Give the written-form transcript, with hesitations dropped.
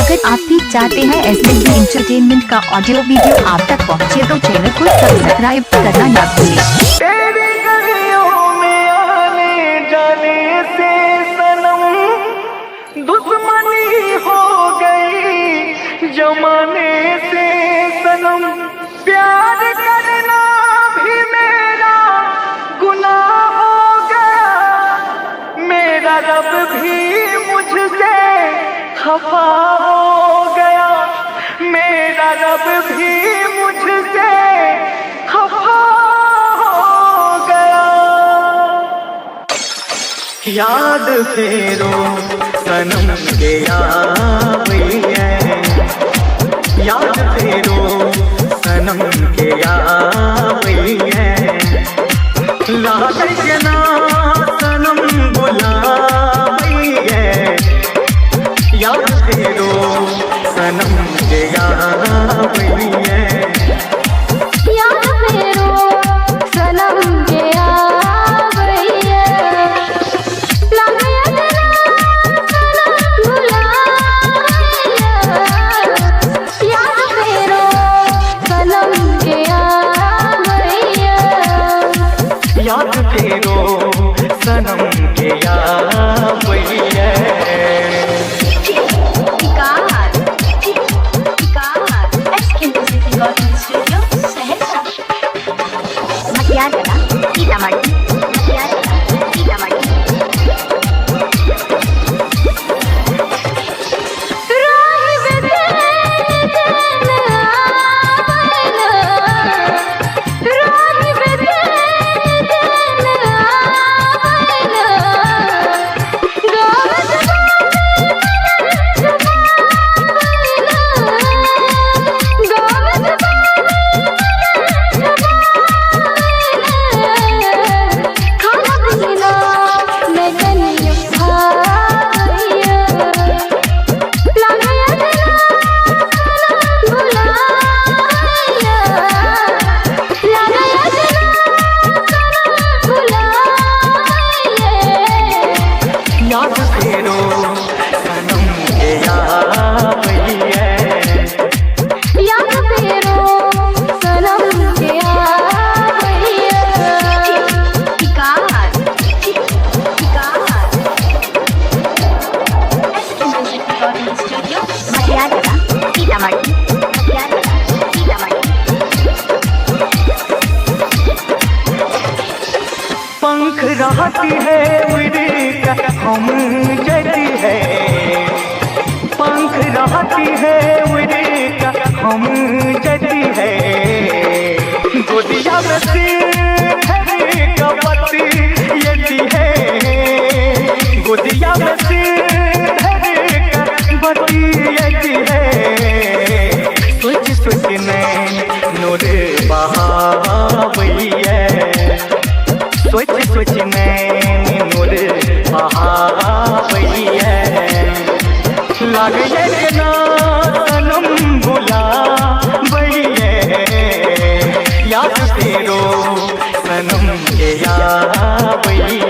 अगर आप भी चाहते हैं SLB एंटरटेनमेंट का ऑडियो वीडियो आप तक पहुंचे तो चैनल को सब्सक्राइब करना ना भूलें। तेरी गलियों में आने जाने से सनम दुश्मनी हो गई जमाने से सनम, प्यार करना भी मेरा गुनाह हो गया, मेरा रब भी मुझसे खफा हो गया, मेरा रब भी मुझसे खफा हो गया। याद फेरो सनम के यावई है, याद फेरो सनम के यावई है, लागे के ना सनम बुलाई है, याद फेरो सनम के यावई है, याद फेरो सनम के यावई है, लागे सनम बुलाई है, याद फेरो सनम के यावई है, याद फेरो सनम के यावई है। याद फेरो सनम के यावई है, याद फेरो सनम के यावई पंख रहती है उड़ी का हम जती है, पंख रहती है उड़ी का हम जती है, गोदिया में सिर का पति यती है, गोदिया में सिर का पति यती है, सोच सोच में नूर बहावई है, सोच सोच में नूर बहावई है, लागे के ना सनम बुलावई है, याद फेरो सनम के यावई